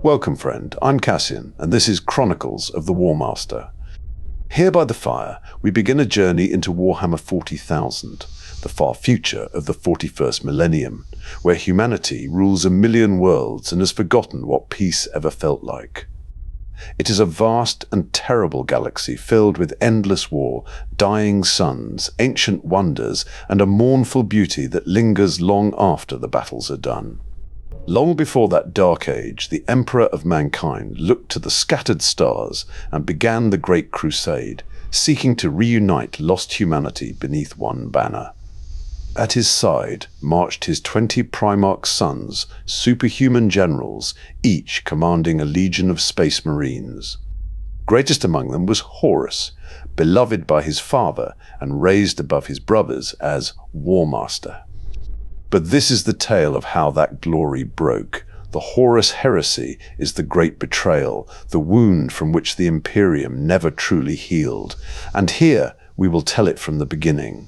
Welcome friend, I'm Cassian, and this is Chronicles of the Warmaster. Here by the fire, we begin a journey into Warhammer 40,000, the far future of the 41st millennium, where humanity rules a million worlds and has forgotten what peace ever felt like. It is a vast and terrible galaxy filled with endless war, dying suns, ancient wonders, and a mournful beauty that lingers long after the battles are done. Long before that dark age, the Emperor of Mankind looked to the scattered stars and began the Great Crusade, seeking to reunite lost humanity beneath one banner. At his side marched his 20 Primarch sons, superhuman generals, each commanding a legion of space marines. Greatest among them was Horus, beloved by his father and raised above his brothers as Warmaster. But this is the tale of how that glory broke. The Horus Heresy is the great betrayal, the wound from which the Imperium never truly healed. And here we will tell it from the beginning.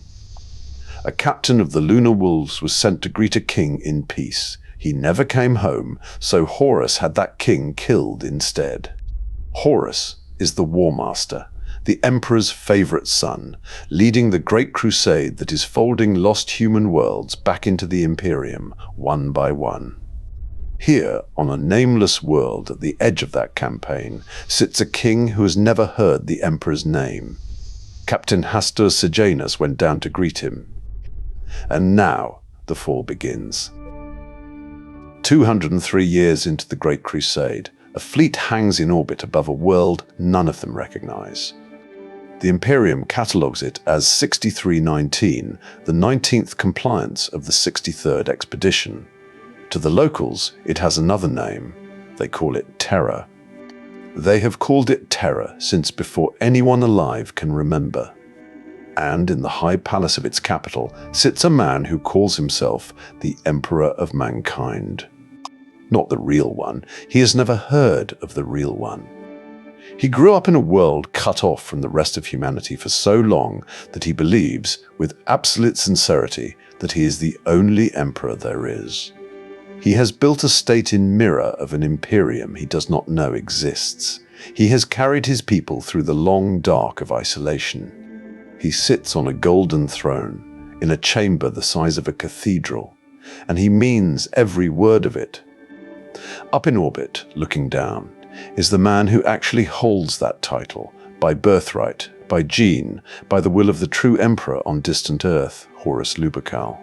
A captain of the Lunar Wolves was sent to greet a king in peace. He never came home, so Horus had that king killed instead. Horus is the Warmaster, the Emperor's favorite son, leading the Great Crusade that is folding lost human worlds back into the Imperium, one by one. Here, on a nameless world at the edge of that campaign, sits a king who has never heard the Emperor's name. Captain Hastur Sejanus went down to greet him. And now the fall begins. 203 years into the Great Crusade, a fleet hangs in orbit above a world none of them recognize. The Imperium catalogues it as 6319, the 19th compliance of the 63rd expedition. To the locals, it has another name. They call it Terror. They have called it Terror since before anyone alive can remember. And in the high palace of its capital sits a man who calls himself the Emperor of Mankind. Not the real one. He has never heard of the real one. He grew up in a world cut off from the rest of humanity for so long that he believes, with absolute sincerity, that he is the only emperor there is. He has built a state in mirror of an imperium he does not know exists. He has carried his people through the long dark of isolation. He sits on a golden throne, in a chamber the size of a cathedral, and he means every word of it. Up in orbit, looking down, is the man who actually holds that title, by birthright, by gene, by the will of the true emperor on distant Earth, Horus Lupercal,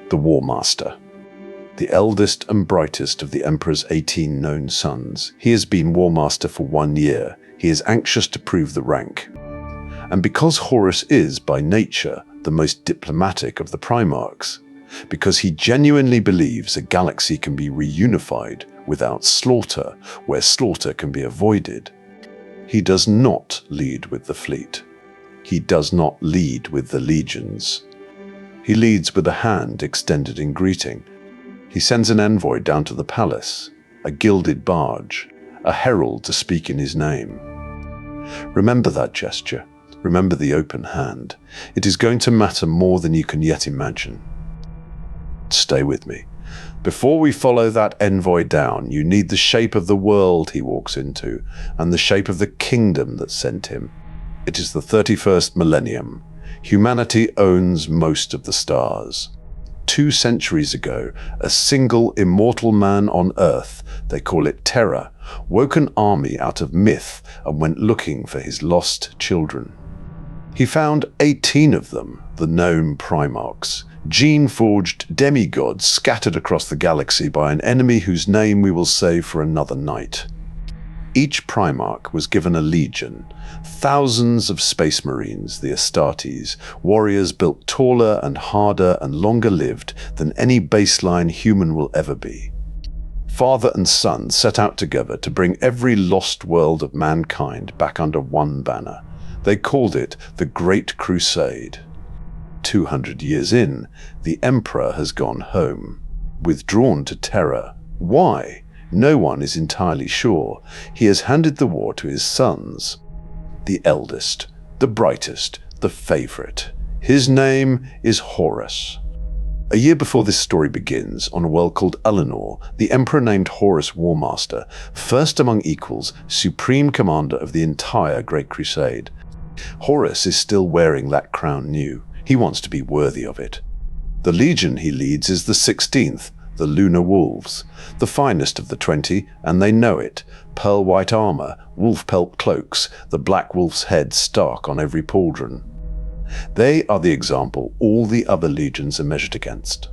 the Warmaster. The eldest and brightest of the emperor's 18 known sons, he has been Warmaster for 1 year. He is anxious to prove the rank. And because Horus is, by nature, the most diplomatic of the Primarchs, because he genuinely believes a galaxy can be reunified without slaughter, where slaughter can be avoided, he does not lead with the fleet. He does not lead with the legions. He leads with a hand extended in greeting. He sends an envoy down to the palace, a gilded barge, a herald to speak in his name. Remember that gesture. Remember the open hand. It is going to matter more than you can yet imagine. Stay with me. Before we follow that envoy down, you need the shape of the world he walks into, and the shape of the kingdom that sent him. It is the 31st millennium. Humanity owns most of the stars. 2 centuries ago, a single immortal man on Earth, they call it Terror, woke an army out of myth and went looking for his lost children. He found 18 of them, the known Primarchs, gene-forged demigods scattered across the galaxy by an enemy whose name we will save for another night. Each Primarch was given a legion, thousands of space marines, the Astartes, warriors built taller and harder and longer lived than any baseline human will ever be. Father and son set out together to bring every lost world of mankind back under one banner. They called it the Great Crusade. 200 years in, the Emperor has gone home, withdrawn to Terror. Why? No one is entirely sure. He has handed the war to his sons. The eldest, the brightest, the favorite. His name is Horus. A year before this story begins, on a world called Eleanor, the emperor named Horus Warmaster, first among equals, supreme commander of the entire Great Crusade. Horus is still wearing that crown new. He wants to be worthy of it. The legion he leads is the 16th, the Lunar Wolves, the finest of the 20, and they know it. Pearl-white armor, wolf-pelt cloaks, the black wolf's head stark on every pauldron. They are the example all the other legions are measured against.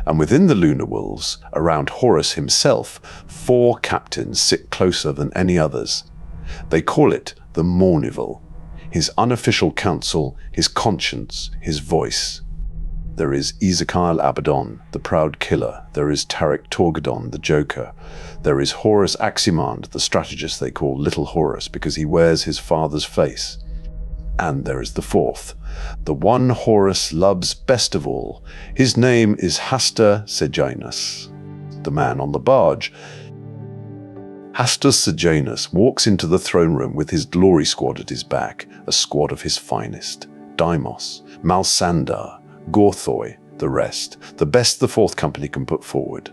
And within the Lunar Wolves, around Horus himself, 4 captains sit closer than any others. They call it the Mournival, his unofficial council, his conscience, his voice. There is Ezekiel Abaddon, the proud killer. There is Tarek Torgadon, the joker. There is Horus Aximand, the strategist they call Little Horus because he wears his father's face. And there is the 4th, the one Horus loves best of all. His name is Hastur Sejanus, the man on the barge. Hastur Sejanus walks into the throne room with his glory squad at his back, a squad of his finest. Deimos, Malsandar, Gorthoi, the rest, the best the 4th Company can put forward.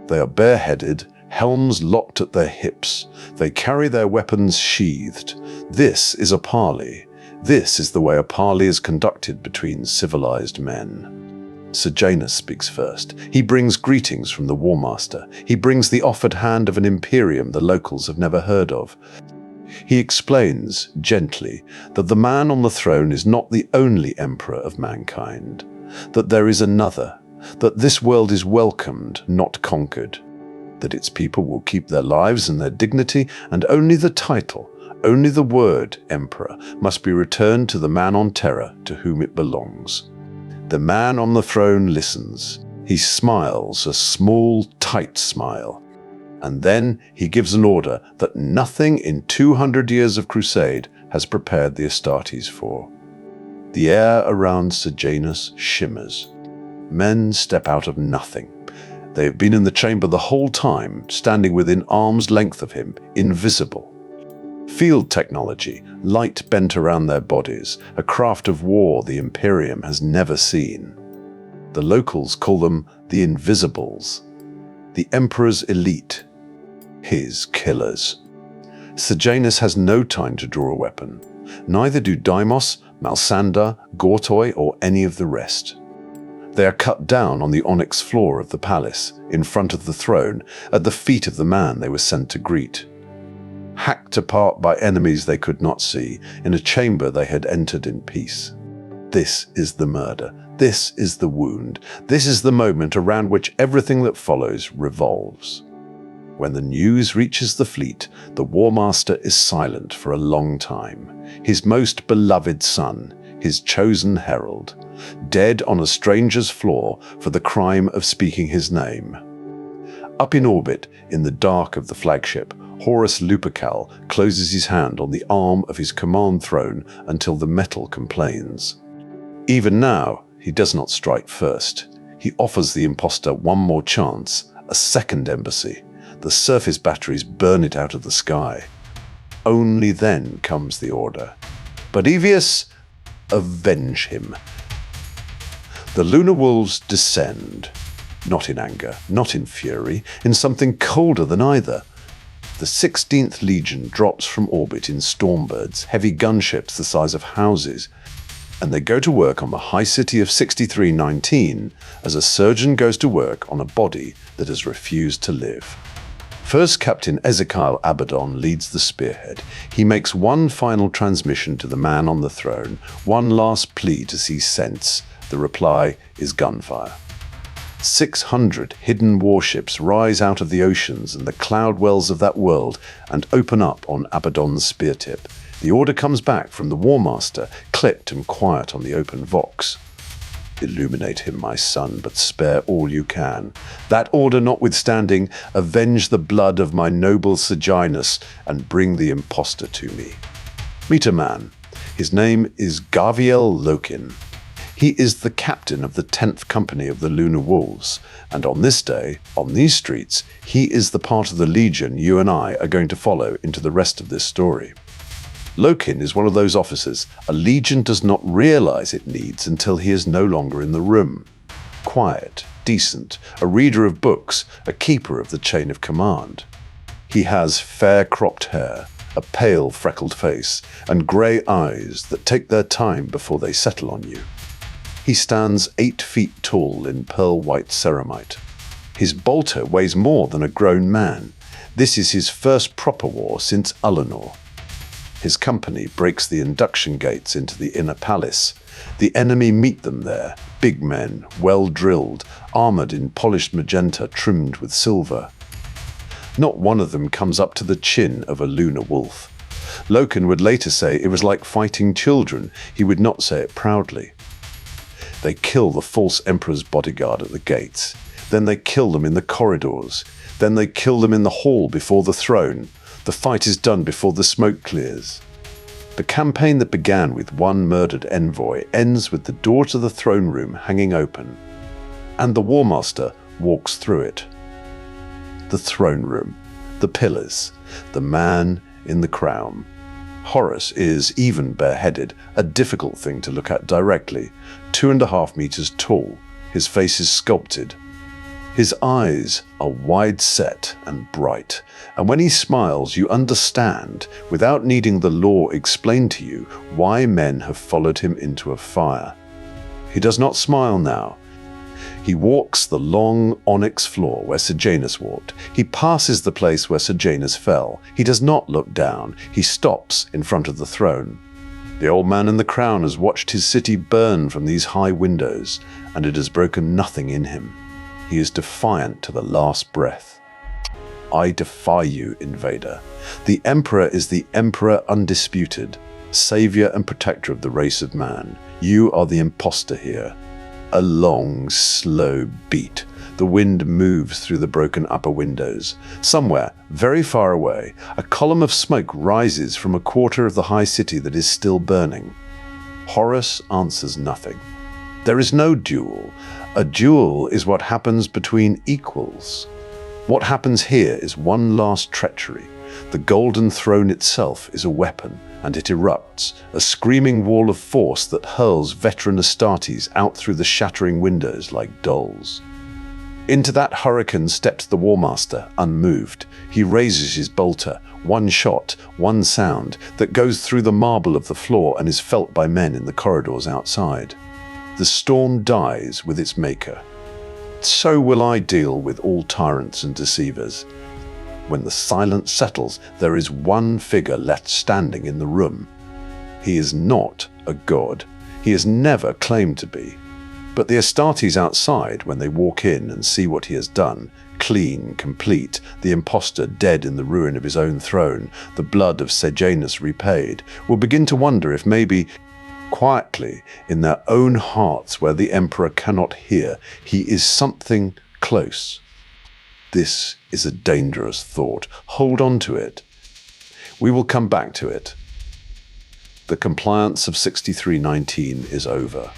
They are bareheaded, helms locked at their hips. They carry their weapons sheathed. This is a parley. This is the way a parley is conducted between civilized men. Sejanus speaks first. He brings greetings from the Warmaster. He brings the offered hand of an imperium the locals have never heard of. He explains, gently, that the man on the throne is not the only emperor of mankind, that there is another, that this world is welcomed, not conquered, that its people will keep their lives and their dignity, and only the title, only the word emperor must be returned to the man on Terra to whom it belongs. The man on the throne listens. He smiles, a small, tight smile. And then he gives an order that nothing in 200 years of crusade has prepared the Astartes for. The air around Sejanus shimmers. Men step out of nothing. They have been in the chamber the whole time, standing within arm's length of him, invisible. Field technology, light bent around their bodies, a craft of war the Imperium has never seen. The locals call them the Invisibles, the Emperor's elite, his killers. Sejanus has no time to draw a weapon. Neither do Deimos, Malsandar, Gorthoi, or any of the rest. They are cut down on the onyx floor of the palace, in front of the throne, at the feet of the man they were sent to greet. Hacked apart by enemies they could not see, in a chamber they had entered in peace. This is the murder. This is the wound. This is the moment around which everything that follows revolves. When the news reaches the fleet, the Warmaster is silent for a long time. His most beloved son, his chosen herald, dead on a stranger's floor for the crime of speaking his name. Up in orbit, in the dark of the flagship, Horus Lupercal closes his hand on the arm of his command throne until the metal complains. Even now, he does not strike first. He offers the impostor one more chance, a second embassy. The surface batteries burn it out of the sky. Only then comes the order. Bodevius, avenge him. The Lunar Wolves descend. Not in anger, not in fury, in something colder than either. The 16th Legion drops from orbit in Stormbirds, heavy gunships the size of houses, and they go to work on the high city of 6319 as a surgeon goes to work on a body that has refused to live. First Captain Ezekiel Abaddon leads the spearhead. He makes one final transmission to the man on the throne, one last plea to see sense. The reply is gunfire. 600 hidden warships rise out of the oceans and the cloud wells of that world and open up on Abaddon's spear tip. The order comes back from the Warmaster, clipped and quiet on the open vox. Illuminate him, my son, but spare all you can. That order notwithstanding, avenge the blood of my noble Sejanus and bring the impostor to me. Meet a man. His name is Gaviel Lokin. He is the captain of the 10th Company of the Lunar Wolves, and on this day, on these streets, he is the part of the Legion you and I are going to follow into the rest of this story. Lokin is one of those officers a Legion does not realize it needs until he is no longer in the room. quiet, decent, a reader of books, a keeper of the chain of command. He has fair cropped hair, a pale freckled face, and grey eyes that take their time before they settle on you. He stands 8 feet tall in pearl-white ceramite. His bolter weighs more than a grown man. This is his first proper war since Ullanor. His company breaks the induction gates into the inner palace. The enemy meet them there, big men, well-drilled, armoured in polished magenta trimmed with silver. Not one of them comes up to the chin of a lunar wolf. Loken would later say it was like fighting children. He would not say it proudly. They kill the false emperor's bodyguard at the gates. Then they kill them in the corridors. Then they kill them in the hall before the throne. The fight is done before the smoke clears. The campaign that began with one murdered envoy ends with the door to the throne room hanging open, and the Warmaster walks through it. The throne room, the pillars, the man in the crown. Horus is, even bareheaded, a difficult thing to look at directly. 2.5 meters tall, his face is sculpted. His eyes are wide set and bright, and when he smiles you understand, without needing the law explained to you, why men have followed him into a fire. He does not smile now. He walks the long onyx floor where Sejanus walked. He passes the place where Sejanus fell. He does not look down. He stops in front of the throne. The old man in the crown has watched his city burn from these high windows, and it has broken nothing in him. He is defiant to the last breath. I defy you, invader. The Emperor is the Emperor undisputed, savior and protector of the race of man. You are the imposter here. A long, slow beat. The wind moves through the broken upper windows. Somewhere, very far away, a column of smoke rises from a quarter of the high city that is still burning. Horus answers nothing. There is no duel. A duel is what happens between equals. What happens here is one last treachery. The golden throne itself is a weapon, and it erupts, a screaming wall of force that hurls veteran Astartes out through the shattering windows like dolls. Into that hurricane steps the Warmaster, unmoved. He raises his bolter, one shot, one sound, that goes through the marble of the floor and is felt by men in the corridors outside. The storm dies with its maker. So will I deal with all tyrants and deceivers. When the silence settles, there is one figure left standing in the room. He is not a god. He has never claimed to be. But the Astartes outside, when they walk in and see what he has done, clean, complete, the impostor dead in the ruin of his own throne, the blood of Sejanus repaid, will begin to wonder if maybe, quietly, in their own hearts where the Emperor cannot hear, he is something close. This is a dangerous thought. Hold on to it. We will come back to it. The compliance of 6319 is over.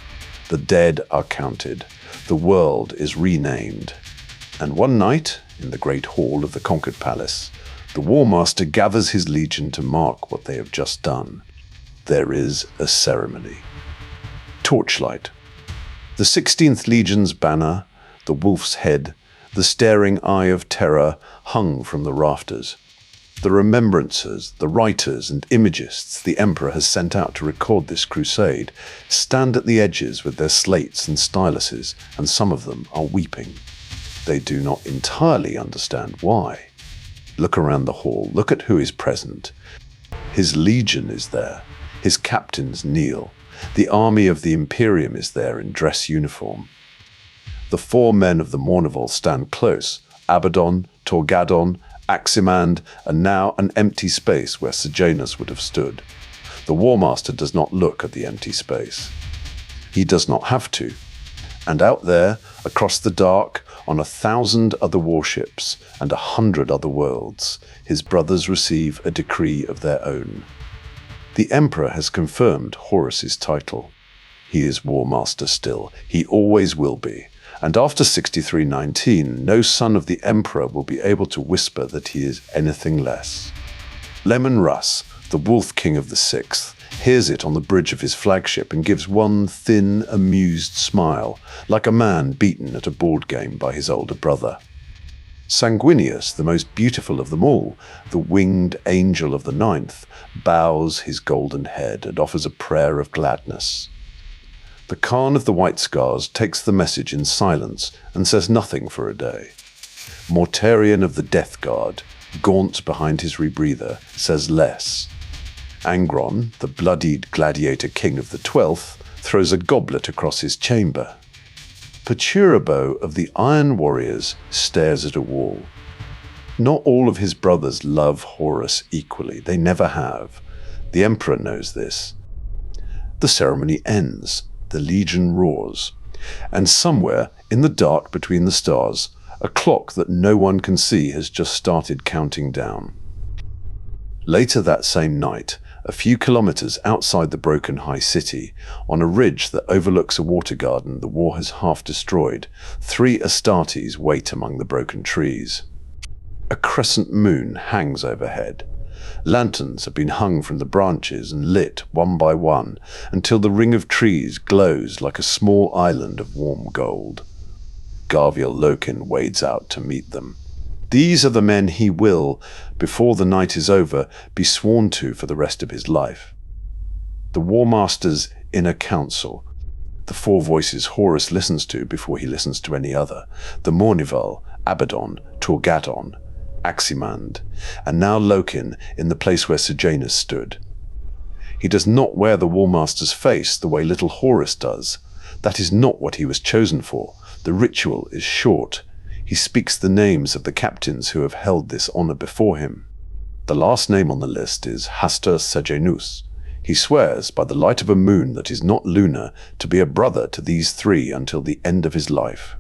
The dead are counted. The world is renamed. And one night, in the great hall of the conquered palace, the Warmaster gathers his legion to mark what they have just done. There is a ceremony. Torchlight. The 16th Legion's banner, the wolf's head, the staring eye of terror hung from the rafters. The remembrancers, the writers and imagists the Emperor has sent out to record this crusade stand at the edges with their slates and styluses, and some of them are weeping. They do not entirely understand why. Look around the hall, look at who is present. His legion is there. His captains kneel. The army of the Imperium is there in dress uniform. The 4 men of the Mournival stand close, Abaddon, Torgadon, Aximand, and now an empty space where Sejanus would have stood. The Warmaster does not look at the empty space. He does not have to. And out there, across the dark, on 1,000 other warships and 100 other worlds, his brothers receive a decree of their own. The Emperor has confirmed Horus's title. He is Warmaster still. He always will be. And after 6319, no son of the Emperor will be able to whisper that he is anything less. Lemon Russ, the Wolf King of the 6th, hears it on the bridge of his flagship and gives one thin, amused smile, like a man beaten at a board game by his older brother. Sanguinius, the most beautiful of them all, the winged angel of the ninth, bows his golden head and offers a prayer of gladness. The Khan of the White Scars takes the message in silence and says nothing for a day. Mortarion of the Death Guard, gaunt behind his rebreather, says less. Angron, the bloodied gladiator king of the 12th, throws a goblet across his chamber. Perturabo of the Iron Warriors stares at a wall. Not all of his brothers love Horus equally. They never have. The Emperor knows this. The ceremony ends. The Legion roars. And somewhere, in the dark between the stars, a clock that no one can see has just started counting down. Later that same night, a few kilometers outside the broken high city, on a ridge that overlooks a water garden the war has half destroyed, 3 Astartes wait among the broken trees. A crescent moon hangs overhead. Lanterns have been hung from the branches and lit one by one until the ring of trees glows like a small island of warm gold. Garviel Loken wades out to meet them. These are the men he will, before the night is over, be sworn to for the rest of his life. The Warmaster's inner council, the 4 voices Horus listens to before he listens to any other, the Mournival, Abaddon, Torgadon, Aximand, and now Loken in the place where Sejanus stood. He does not wear the Warmaster's face the way little Horus does. That is not what he was chosen for. The ritual is short. He speaks the names of the captains who have held this honor before him. The last name on the list is Hastur Sejanus. He swears by the light of a moon that is not lunar to be a brother to these 3 until the end of his life.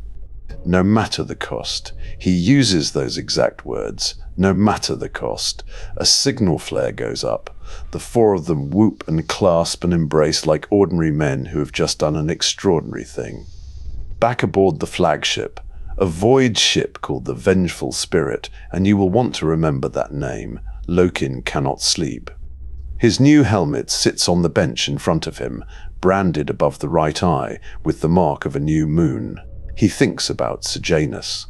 No matter the cost. He uses those exact words. No matter the cost. A signal flare goes up. The 4 of them whoop and clasp and embrace like ordinary men who have just done an extraordinary thing. Back aboard the flagship, a void ship called the Vengeful Spirit, and you will want to remember that name. Loken cannot sleep. His new helmet sits on the bench in front of him, branded above the right eye with the mark of a new moon. He thinks about Sejanus.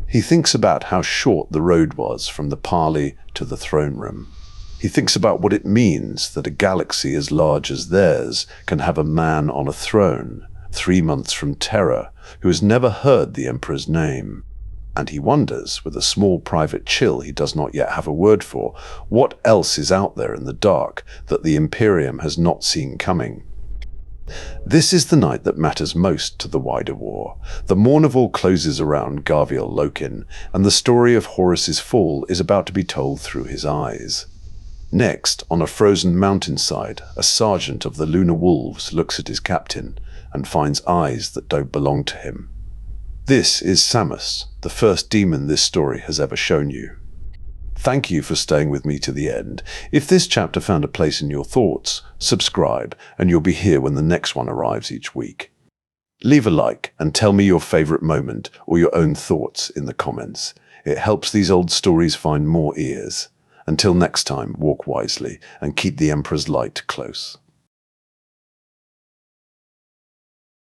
He thinks about how short the road was from the parley to the throne room. He thinks about what it means that a galaxy as large as theirs can have a man on a throne, 3 months from Terra, who has never heard the Emperor's name. And he wonders, with a small private chill he does not yet have a word for, what else is out there in the dark that the Imperium has not seen coming. This is the night that matters most to the wider war. The Mournival closes around Garviel Loken, and the story of Horus's fall is about to be told through his eyes. Next, on a frozen mountainside, a sergeant of the Lunar Wolves looks at his captain and finds eyes that don't belong to him. This is Samus, the first demon this story has ever shown you. Thank you for staying with me to the end. If this chapter found a place in your thoughts, subscribe and you'll be here when the next one arrives each week. Leave a like and tell me your favorite moment or your own thoughts in the comments. It helps these old stories find more ears. Until next time, walk wisely and keep the Emperor's light close.